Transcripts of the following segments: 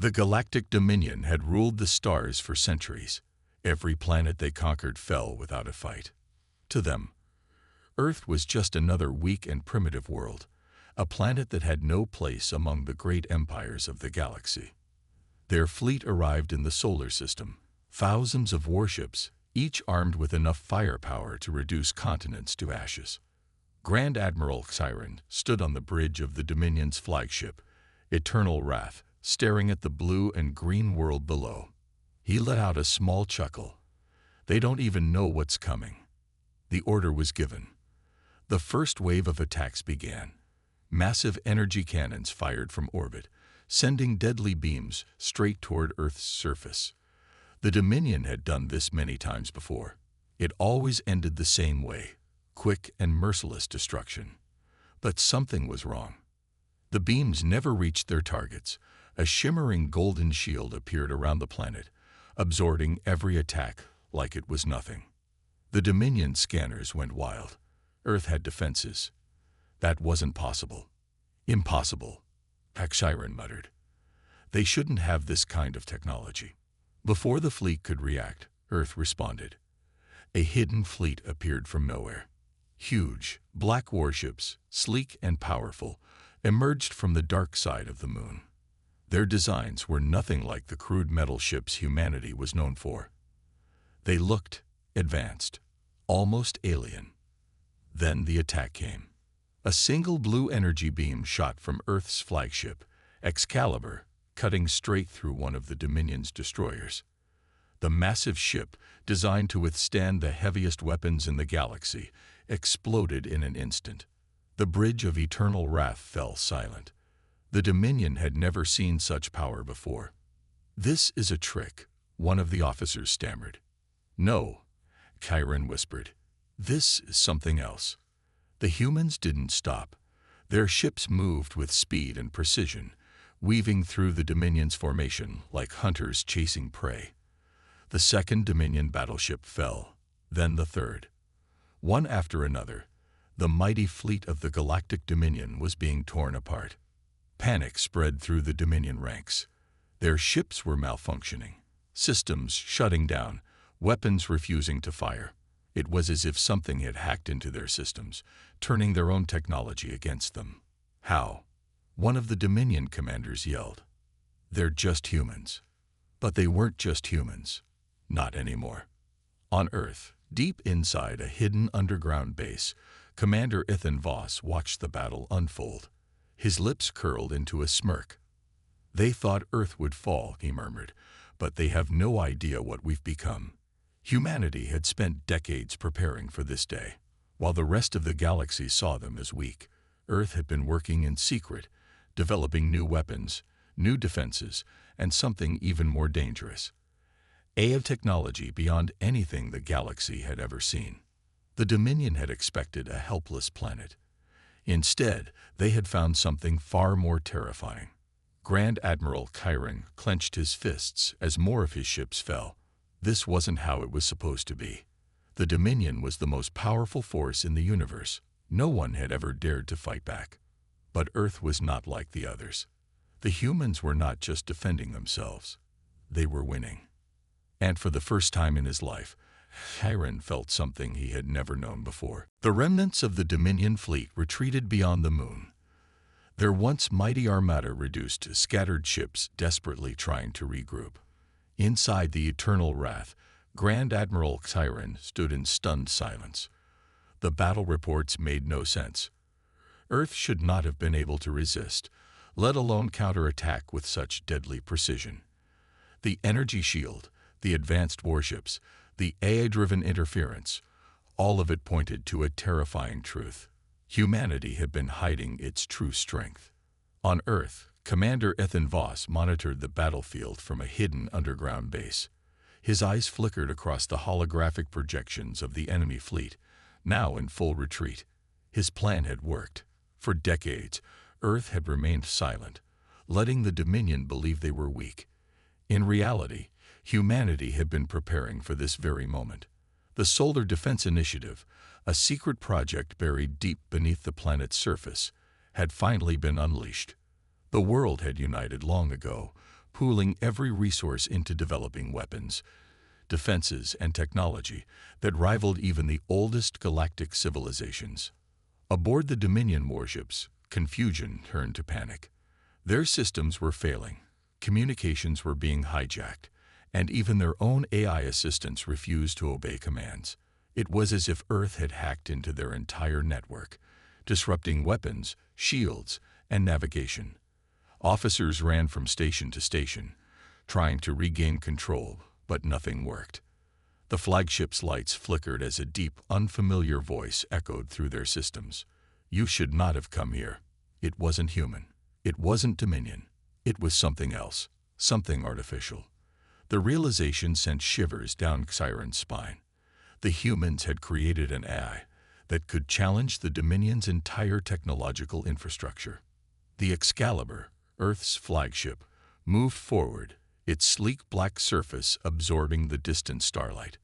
The Galactic Dominion had ruled the stars for centuries. Every planet they conquered fell without a fight. To them, Earth was just another weak and primitive world, a planet that had no place among the great empires of the galaxy. Their fleet arrived in the solar system, thousands of warships, each armed with enough firepower to reduce continents to ashes. Grand Admiral Siren stood on the bridge of the Dominion's flagship, Eternal Wrath, staring at the blue and green world below. He let out a small chuckle. They don't even know what's coming. The order was given. The first wave of attacks began. Massive energy cannons fired from orbit, sending deadly beams straight toward Earth's surface. The Dominion had done this many times before. It always ended the same way, quick and merciless destruction. But something was wrong. The beams never reached their targets. A shimmering golden shield appeared around the planet, absorbing every attack like it was nothing. The Dominion scanners went wild. Earth had defenses. That wasn't possible. Impossible, Siren muttered. They shouldn't have this kind of technology. Before the fleet could react, Earth responded. A hidden fleet appeared from nowhere. Huge, black warships, sleek and powerful, emerged from the dark side of the moon. Their designs were nothing like the crude metal ships humanity was known for. They looked advanced, almost alien. Then the attack came. A single blue energy beam shot from Earth's flagship, Excalibur, cutting straight through one of the Dominion's destroyers. The massive ship, designed to withstand the heaviest weapons in the galaxy, exploded in an instant. The bridge of Eternal Wrath fell silent. The Dominion had never seen such power before. "This is a trick," one of the officers stammered. "No," Chiron whispered. "This is something else." The humans didn't stop. Their ships moved with speed and precision, weaving through the Dominion's formation like hunters chasing prey. The second Dominion battleship fell, then the third. One after another, the mighty fleet of the Galactic Dominion was being torn apart. Panic spread through the Dominion ranks. Their ships were malfunctioning, systems shutting down, weapons refusing to fire. It was as if something had hacked into their systems, turning their own technology against them. "How?" one of the Dominion commanders yelled. "They're just humans." But they weren't just humans. Not anymore. On Earth, deep inside a hidden underground base, Commander Ethan Voss watched the battle unfold. His lips curled into a smirk. "They thought Earth would fall," he murmured, "but they have no idea what we've become." Humanity had spent decades preparing for this day. While the rest of the galaxy saw them as weak, Earth had been working in secret, developing new weapons, new defenses, and something even more dangerous. A technology beyond anything the galaxy had ever seen. The Dominion had expected a helpless planet. Instead, they had found something far more terrifying. Grand Admiral Chiron clenched his fists as more of his ships fell. This wasn't how it was supposed to be. The Dominion was the most powerful force in the universe. No one had ever dared to fight back. But Earth was not like the others. The humans were not just defending themselves. They were winning. And for the first time in his life, Chiron felt something he had never known before. The remnants of the Dominion fleet retreated beyond the moon. Their once mighty armada reduced to scattered ships desperately trying to regroup. Inside the Eternal Wrath, Grand Admiral Chiron stood in stunned silence. The battle reports made no sense. Earth should not have been able to resist, let alone counterattack with such deadly precision. The energy shield, the advanced warships, the AI-driven interference, all of it pointed to a terrifying truth. Humanity had been hiding its true strength. On Earth, Commander Ethan Voss monitored the battlefield from a hidden underground base. His eyes flickered across the holographic projections of the enemy fleet, now in full retreat. His plan had worked. For decades, Earth had remained silent, letting the Dominion believe they were weak. In reality, humanity had been preparing for this very moment. The Solar Defense Initiative, a secret project buried deep beneath the planet's surface, had finally been unleashed. The world had united long ago, pooling every resource into developing weapons, defenses, and technology that rivaled even the oldest galactic civilizations. Aboard the Dominion warships, confusion turned to panic. Their systems were failing, communications were being hijacked, and even their own AI assistants refused to obey commands. It was as if Earth had hacked into their entire network, disrupting weapons, shields, and navigation. Officers ran from station to station, trying to regain control, but nothing worked. The flagship's lights flickered as a deep, unfamiliar voice echoed through their systems. "You should not have come here. It wasn't human. It wasn't Dominion. It was something else, something artificial." The realization sent shivers down Siren's spine. The humans had created an AI that could challenge the Dominion's entire technological infrastructure. The Excalibur, Earth's flagship, moved forward, its sleek black surface absorbing the distant starlight.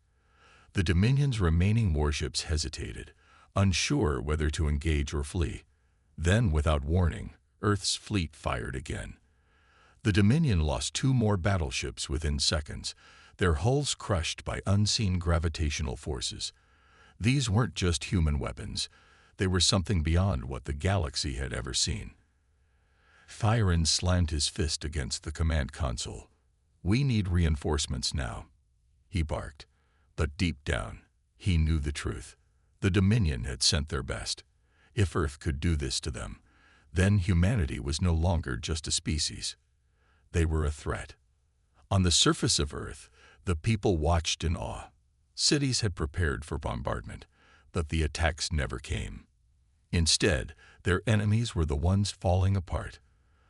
The Dominion's remaining warships hesitated, unsure whether to engage or flee. Then, without warning, Earth's fleet fired again. The Dominion lost 2 more battleships within seconds, their hulls crushed by unseen gravitational forces. These weren't just human weapons. They were something beyond what the galaxy had ever seen. Siren slammed his fist against the command console. "We need reinforcements now," he barked. But deep down, he knew the truth. The Dominion had sent their best. If Earth could do this to them, then humanity was no longer just a species. They were a threat. On the surface of Earth, the people watched in awe. Cities had prepared for bombardment, but the attacks never came. Instead, their enemies were the ones falling apart.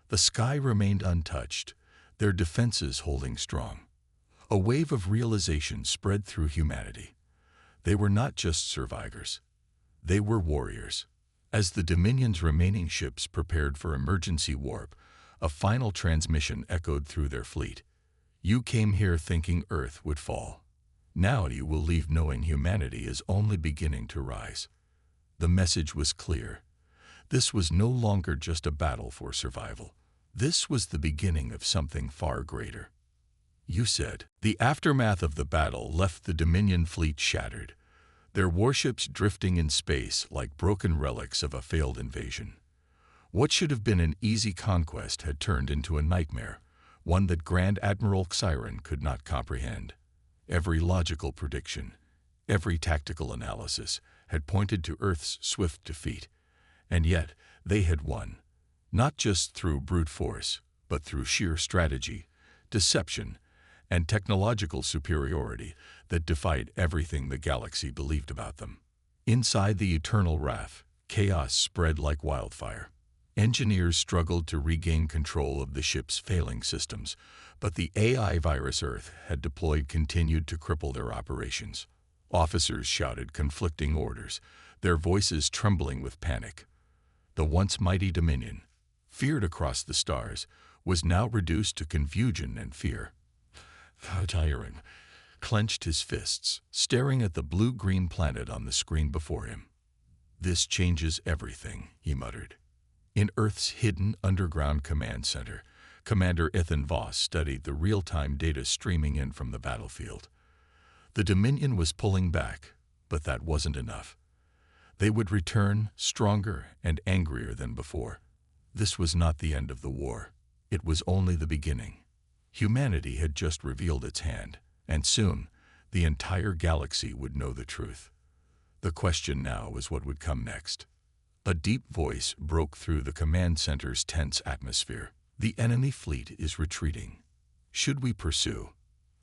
The sky remained untouched, their defenses holding strong. A wave of realization spread through humanity. They were not just survivors. They were warriors. As the Dominion's remaining ships prepared for emergency warp, a final transmission echoed through their fleet. "You came here thinking Earth would fall. Now you will leave knowing humanity is only beginning to rise." The message was clear. This was no longer just a battle for survival. This was the beginning of something far greater. "You said." The aftermath of the battle left the Dominion fleet shattered, their warships drifting in space like broken relics of a failed invasion. What should have been an easy conquest had turned into a nightmare, one that Grand Admiral Siren could not comprehend. Every logical prediction, every tactical analysis had pointed to Earth's swift defeat, and yet they had won, not just through brute force, but through sheer strategy, deception, and technological superiority that defied everything the galaxy believed about them. Inside the Eternal Wrath, chaos spread like wildfire. Engineers struggled to regain control of the ship's failing systems, but the AI virus Earth had deployed continued to cripple their operations. Officers shouted conflicting orders, their voices trembling with panic. The once mighty Dominion, feared across the stars, was now reduced to confusion and fear. Siren clenched his fists, staring at the blue-green planet on the screen before him. "This changes everything," he muttered. In Earth's hidden underground command center, Commander Ethan Voss studied the real-time data streaming in from the battlefield. The Dominion was pulling back, but that wasn't enough. They would return stronger and angrier than before. This was not the end of the war. It was only the beginning. Humanity had just revealed its hand, and soon the entire galaxy would know the truth. The question now was what would come next. A deep voice broke through the command center's tense atmosphere. "The enemy fleet is retreating. Should we pursue?"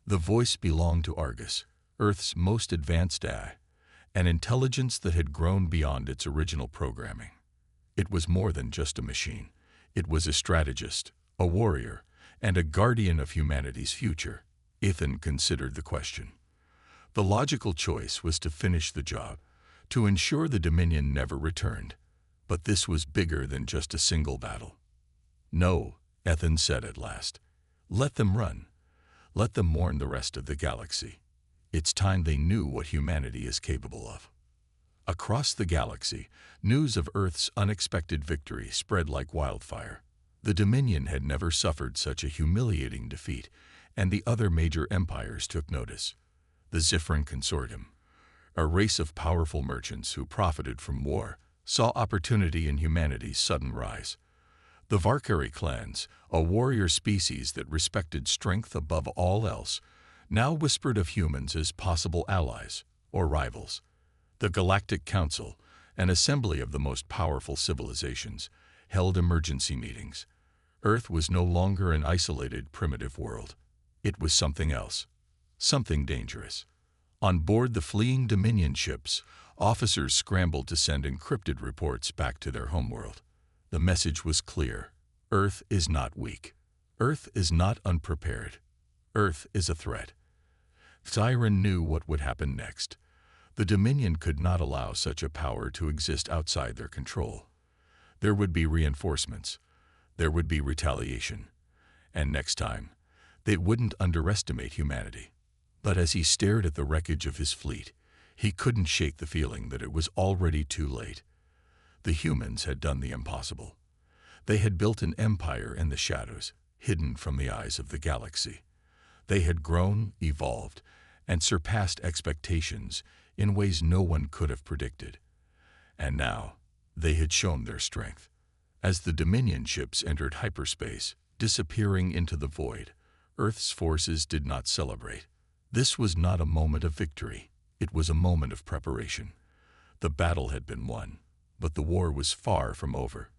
The voice belonged to Argus, Earth's most advanced AI, an intelligence that had grown beyond its original programming. It was more than just a machine. It was a strategist, a warrior, and a guardian of humanity's future. Ethan considered the question. The logical choice was to finish the job, to ensure the Dominion never returned. But this was bigger than just a single battle. "No," Ethan said at last. "Let them run. Let them warn the rest of the galaxy. It's time they knew what humanity is capable of." Across the galaxy, news of Earth's unexpected victory spread like wildfire. The Dominion had never suffered such a humiliating defeat, and the other major empires took notice. The Zifran Consortium, a race of powerful merchants who profited from war, saw opportunity in humanity's sudden rise. The Varkari clans, a warrior species that respected strength above all else, now whispered of humans as possible allies or rivals. The Galactic Council, an assembly of the most powerful civilizations, held emergency meetings. Earth was no longer an isolated, primitive world. It was something else, something dangerous. On board the fleeing Dominion ships, officers scrambled to send encrypted reports back to their homeworld. The message was clear. Earth is not weak. Earth is not unprepared. Earth is a threat. Siren knew what would happen next. The Dominion could not allow such a power to exist outside their control. There would be reinforcements. There would be retaliation. And next time, they wouldn't underestimate humanity. But as he stared at the wreckage of his fleet, he couldn't shake the feeling that it was already too late. The humans had done the impossible. They had built an empire in the shadows, hidden from the eyes of the galaxy. They had grown, evolved, and surpassed expectations in ways no one could have predicted. And now, they had shown their strength. As the Dominion ships entered hyperspace, disappearing into the void, Earth's forces did not celebrate. This was not a moment of victory. It was a moment of preparation. The battle had been won, but the war was far from over.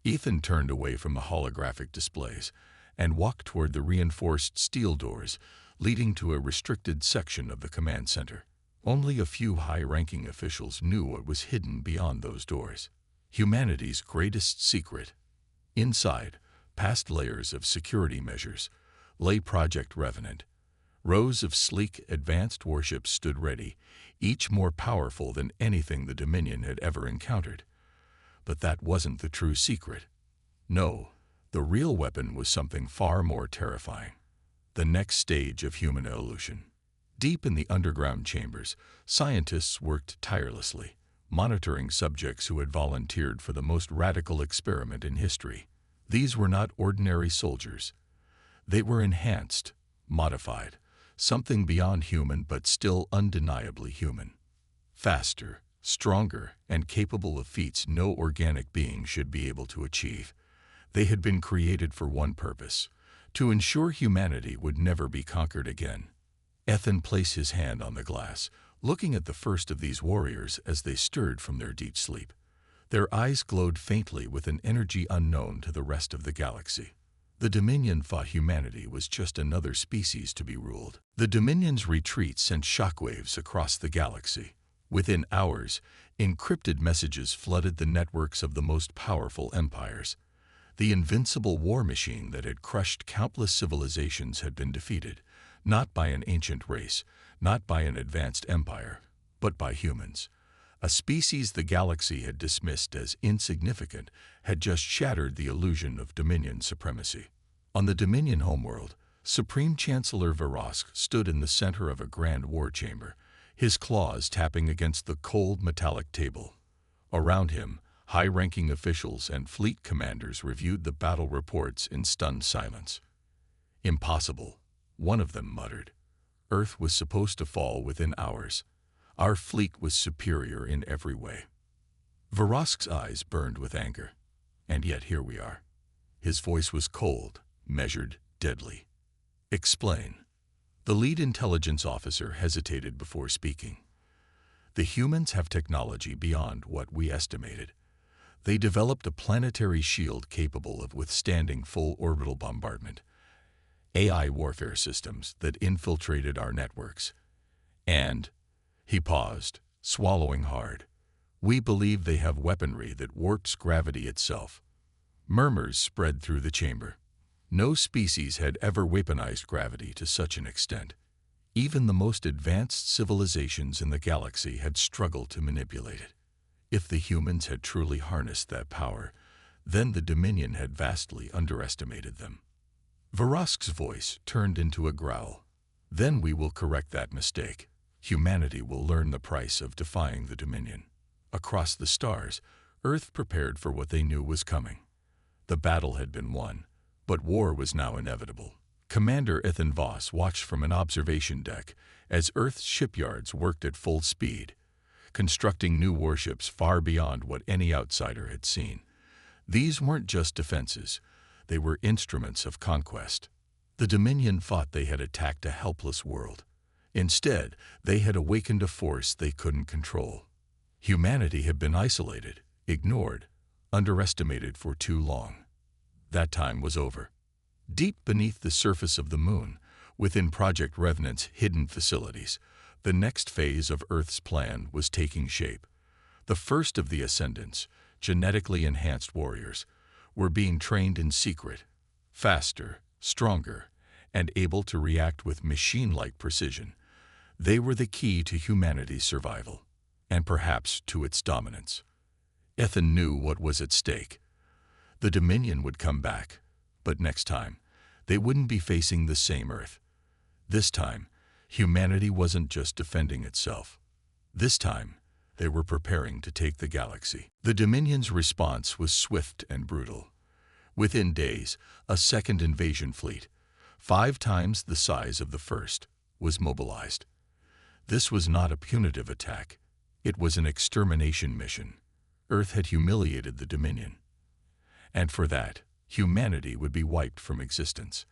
Ethan turned away from the holographic displays and walked toward the reinforced steel doors leading to a restricted section of the command center. Only a few high-ranking officials knew what was hidden beyond those doors. Humanity's greatest secret. Inside, past layers of security measures, lay Project Revenant. Rows of sleek, advanced warships stood ready, each more powerful than anything the Dominion had ever encountered. But that wasn't the true secret. No, the real weapon was something far more terrifying. The next stage of human evolution. Deep in the underground chambers, scientists worked tirelessly, monitoring subjects who had volunteered for the most radical experiment in history. These were not ordinary soldiers. They were enhanced, modified, something beyond human but still undeniably human. Faster, stronger, and capable of feats no organic being should be able to achieve. They had been created for one purpose: to ensure humanity would never be conquered again. Ethan placed his hand on the glass, looking at the first of these warriors as they stirred from their deep sleep. Their eyes glowed faintly with an energy unknown to the rest of the galaxy. The Dominion thought humanity was just another species to be ruled. The Dominion's retreat sent shockwaves across the galaxy. Within hours, encrypted messages flooded the networks of the most powerful empires. The invincible war machine that had crushed countless civilizations had been defeated, not by an ancient race, not by an advanced empire, but by humans. A species the galaxy had dismissed as insignificant had just shattered the illusion of Dominion supremacy. On the Dominion homeworld, Supreme Chancellor Vorosk stood in the center of a grand war chamber, his claws tapping against the cold metallic table. Around him, high-ranking officials and fleet commanders reviewed the battle reports in stunned silence. "Impossible," one of them muttered. "Earth was supposed to fall within hours. Our fleet was superior in every way." Vorosk's eyes burned with anger. "And yet here we are." His voice was cold, measured, deadly. "Explain." The lead intelligence officer hesitated before speaking. "The humans have technology beyond what we estimated. They developed a planetary shield capable of withstanding full orbital bombardment, AI warfare systems that infiltrated our networks. And," he paused, swallowing hard, "we believe they have weaponry that warps gravity itself." Murmurs spread through the chamber. No species had ever weaponized gravity to such an extent. Even the most advanced civilizations in the galaxy had struggled to manipulate it. If the humans had truly harnessed that power, then the Dominion had vastly underestimated them. Vorosk's voice turned into a growl. "Then we will correct that mistake. Humanity will learn the price of defying the Dominion." Across the stars, Earth prepared for what they knew was coming. The battle had been won, but war was now inevitable. Commander Ethan Voss watched from an observation deck as Earth's shipyards worked at full speed, constructing new warships far beyond what any outsider had seen. These weren't just defenses, they were instruments of conquest. The Dominion thought they had attacked a helpless world. Instead, they had awakened a force they couldn't control. Humanity had been isolated, ignored, underestimated for too long. That time was over. Deep beneath the surface of the moon, within Project Revenant's hidden facilities, the next phase of Earth's plan was taking shape. The first of the Ascendants, genetically enhanced warriors, were being trained in secret, faster, stronger, and able to react with machine-like precision. They were the key to humanity's survival, and perhaps to its dominance. Ethan knew what was at stake. The Dominion would come back, but next time, they wouldn't be facing the same Earth. This time, humanity wasn't just defending itself. This time, they were preparing to take the galaxy. The Dominion's response was swift and brutal. Within days, a second invasion fleet, 5 times the size of the first, was mobilized. This was not a punitive attack. It was an extermination mission. Earth had humiliated the Dominion. And for that, humanity would be wiped from existence.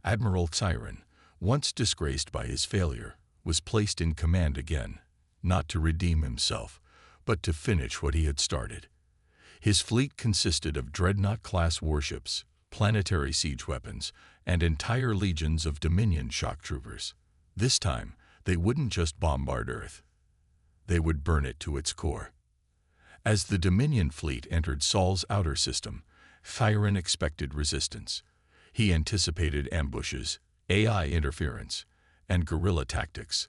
Admiral Chiron, once disgraced by his failure, was placed in command again, not to redeem himself, but to finish what he had started. His fleet consisted of dreadnought-class warships, planetary siege weapons, and entire legions of Dominion shock troopers. This time, they wouldn't just bombard Earth. They would burn it to its core. As the Dominion fleet entered Sol's outer system, Chiron expected resistance. He anticipated ambushes, AI interference, and guerrilla tactics.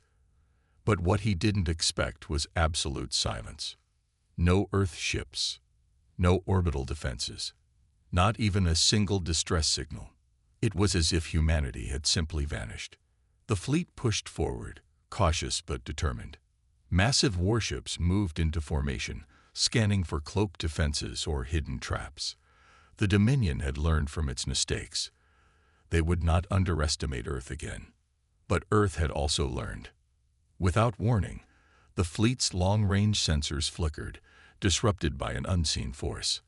But what he didn't expect was absolute silence. No Earth ships, no orbital defenses, not even a single distress signal. It was as if humanity had simply vanished. The fleet pushed forward, cautious but determined. Massive warships moved into formation, scanning for cloaked defenses or hidden traps. The Dominion had learned from its mistakes. They would not underestimate Earth again. But Earth had also learned. Without warning, the fleet's long-range sensors flickered, disrupted by an unseen force.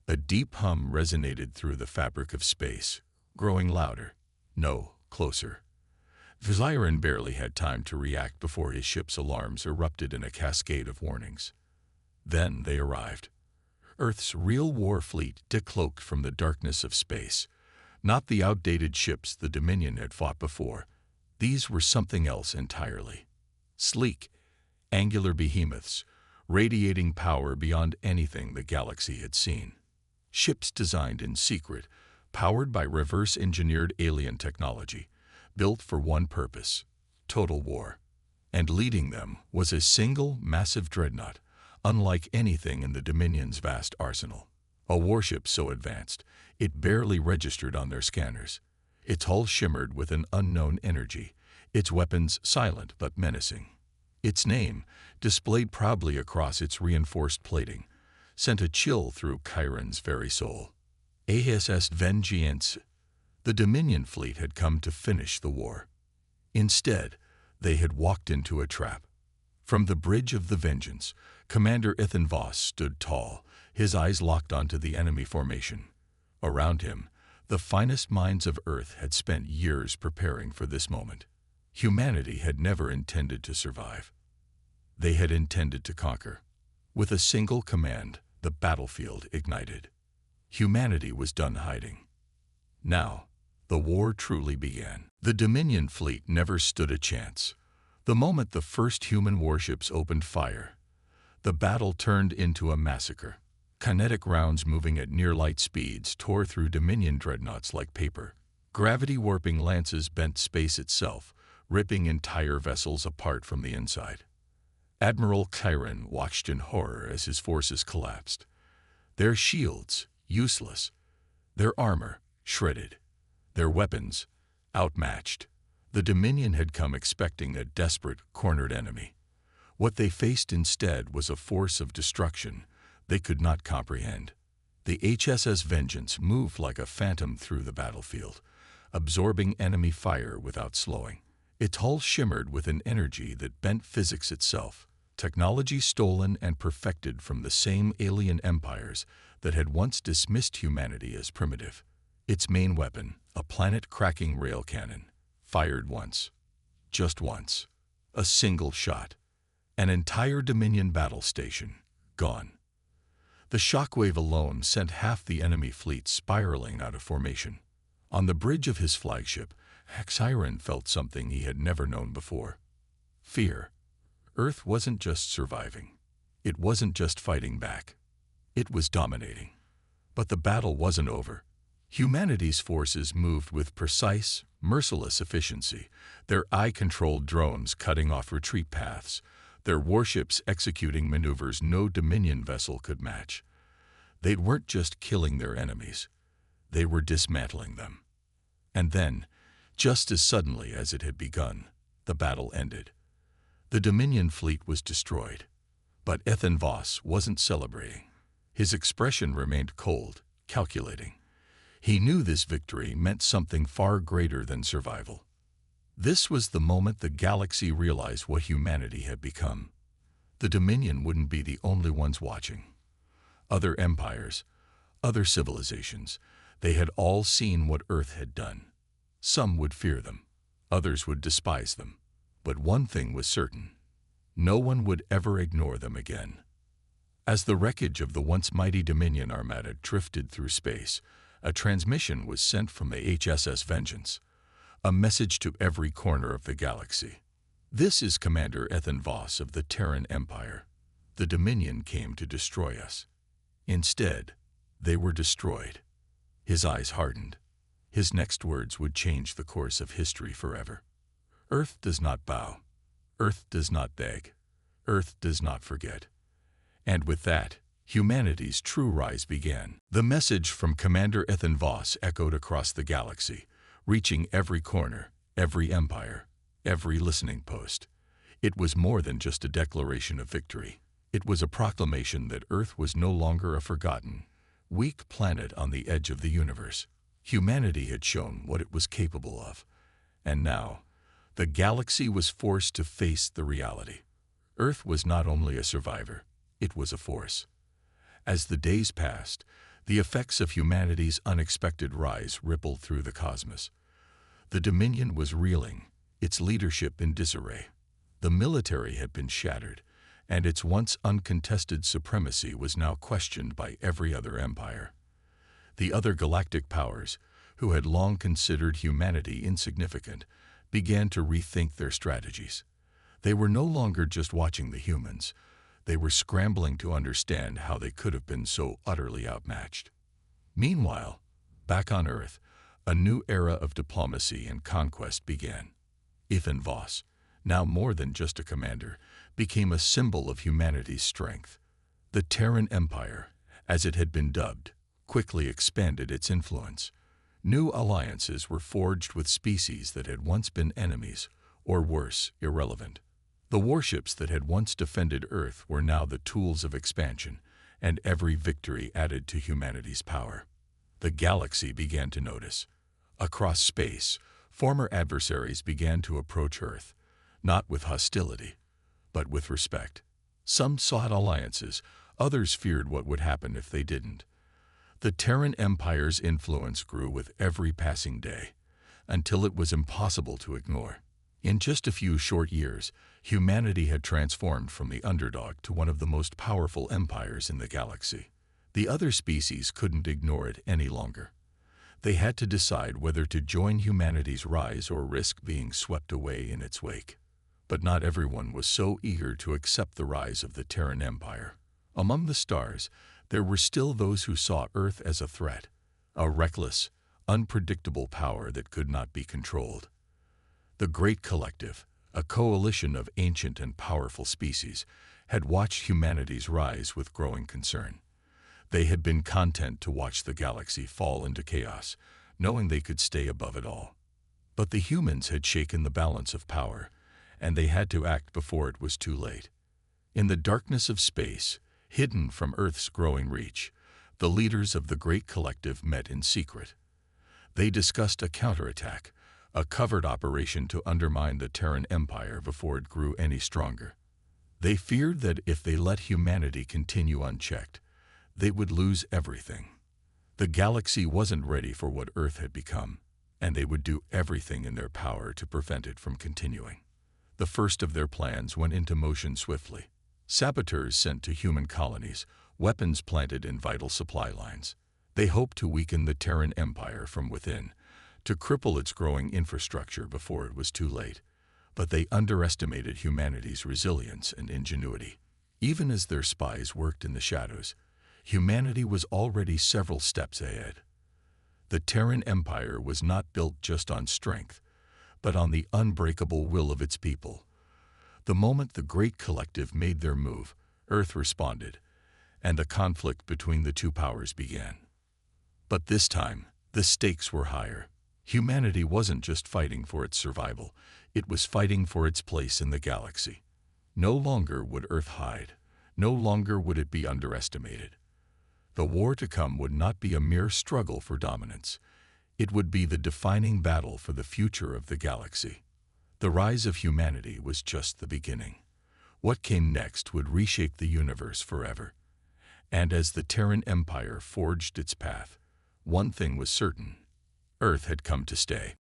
A deep hum resonated through the fabric of space, growing louder. No, closer. Chiron barely had time to react before his ship's alarms erupted in a cascade of warnings. Then they arrived. Earth's real war fleet decloaked from the darkness of space. Not the outdated ships the Dominion had fought before. These were something else entirely. Sleek, angular behemoths, radiating power beyond anything the galaxy had seen. Ships designed in secret, powered by reverse-engineered alien technology, built for one purpose: total war. And leading them was a single massive dreadnought, unlike anything in the Dominion's vast arsenal. A warship so advanced, it barely registered on their scanners. Its hull shimmered with an unknown energy, its weapons silent but menacing. Its name, displayed proudly across its reinforced plating, sent a chill through Chiron's very soul. HFY Vengeance. The Dominion fleet had come to finish the war. Instead, they had walked into a trap. From the bridge of the Vengeance, Commander Ethan Voss stood tall, his eyes locked onto the enemy formation. Around him, the finest minds of Earth had spent years preparing for this moment. Humanity had never intended to survive. They had intended to conquer. With a single command, the battlefield ignited. Humanity was done hiding. Now, the war truly began. The Dominion fleet never stood a chance. The moment the first human warships opened fire, the battle turned into a massacre. Kinetic rounds moving at near-light speeds tore through Dominion dreadnoughts like paper. Gravity-warping lances bent space itself, ripping entire vessels apart from the inside. Admiral Chiron watched in horror as his forces collapsed. Their shields, useless. Their armor, shredded. Their weapons, outmatched. The Dominion had come expecting a desperate, cornered enemy. What they faced instead was a force of destruction they could not comprehend. The HSS Vengeance moved like a phantom through the battlefield, absorbing enemy fire without slowing. Its hull shimmered with an energy that bent physics itself, technology stolen and perfected from the same alien empires that had once dismissed humanity as primitive. Its main weapon, a planet-cracking rail cannon, fired once, just once, a single shot. An entire Dominion battle station, gone. The shockwave alone sent half the enemy fleet spiraling out of formation. On the bridge of his flagship, Hexiron felt something he had never known before. Fear. Earth wasn't just surviving. It wasn't just fighting back. It was dominating. But the battle wasn't over. Humanity's forces moved with precise, merciless efficiency, their eye-controlled drones cutting off retreat paths, their warships executing maneuvers no Dominion vessel could match. They weren't just killing their enemies. They were dismantling them. And then, just as suddenly as it had begun, the battle ended. The Dominion fleet was destroyed. But Ethan Voss wasn't celebrating. His expression remained cold, calculating. He knew this victory meant something far greater than survival. This was the moment the galaxy realized what humanity had become. The Dominion wouldn't be the only ones watching. Other empires, other civilizations, they had all seen what Earth had done. Some would fear them, others would despise them. But one thing was certain. No one would ever ignore them again. As the wreckage of the once mighty Dominion armada drifted through space, a transmission was sent from the HSS Vengeance, a message to every corner of the galaxy. This is Commander Ethan Voss of the Terran Empire. The Dominion came to destroy us. Instead, they were destroyed. His eyes hardened. His next words would change the course of history forever. Earth does not bow. Earth does not beg. Earth does not forget. And with that, humanity's true rise began. The message from Commander Ethan Voss echoed across the galaxy, reaching every corner, every empire, every listening post. It was more than just a declaration of victory. It was a proclamation that Earth was no longer a forgotten, weak planet on the edge of the universe. Humanity had shown what it was capable of. And now, the galaxy was forced to face the reality. Earth was not only a survivor, it was a force. As the days passed, the effects of humanity's unexpected rise rippled through the cosmos. The Dominion was reeling, its leadership in disarray. The military had been shattered, and its once uncontested supremacy was now questioned by every other empire. The other galactic powers, who had long considered humanity insignificant, began to rethink their strategies. They were no longer just watching the humans. They were scrambling to understand how they could have been so utterly outmatched. Meanwhile, back on Earth, a new era of diplomacy and conquest began. Ethan Voss, now more than just a commander, became a symbol of humanity's strength. The Terran Empire, as it had been dubbed, quickly expanded its influence. New alliances were forged with species that had once been enemies, or worse, irrelevant. The warships that had once defended Earth were now the tools of expansion, and every victory added to humanity's power. The galaxy began to notice. Across space, former adversaries began to approach Earth, not with hostility, but with respect. Some sought alliances, others feared what would happen if they didn't. The Terran Empire's influence grew with every passing day, until it was impossible to ignore. In just a few short years, humanity had transformed from the underdog to one of the most powerful empires in the galaxy. The other species couldn't ignore it any longer. They had to decide whether to join humanity's rise or risk being swept away in its wake. But not everyone was so eager to accept the rise of the Terran Empire. Among the stars, there were still those who saw Earth as a threat, a reckless, unpredictable power that could not be controlled. The Great Collective, a coalition of ancient and powerful species, had watched humanity's rise with growing concern. They had been content to watch the galaxy fall into chaos, knowing they could stay above it all. But the humans had shaken the balance of power, and they had to act before it was too late. In the darkness of space, hidden from Earth's growing reach, The leaders of the Great Collective met in secret. They discussed a counterattack, a covert operation to undermine the Terran Empire before it grew any stronger. They feared that if they let humanity continue unchecked, they would lose everything. The galaxy wasn't ready for what Earth had become, and they would do everything in their power to prevent it from continuing. The first of their plans went into motion swiftly. Saboteurs sent to human colonies, weapons planted in vital supply lines. They hoped to weaken the Terran Empire from within, to cripple its growing infrastructure before it was too late. But they underestimated humanity's resilience and ingenuity. Even as their spies worked in the shadows, humanity was already several steps ahead. The Terran Empire was not built just on strength, but on the unbreakable will of its people. The moment the Great Collective made their move, Earth responded, and the conflict between the two powers began. But this time, the stakes were higher. Humanity wasn't just fighting for its survival, it was fighting for its place in the galaxy. No longer would Earth hide, no longer would it be underestimated. The war to come would not be a mere struggle for dominance. It would be the defining battle for the future of the galaxy. The rise of humanity was just the beginning. What came next would reshape the universe forever. And as the Terran Empire forged its path, one thing was certain: Earth had come to stay.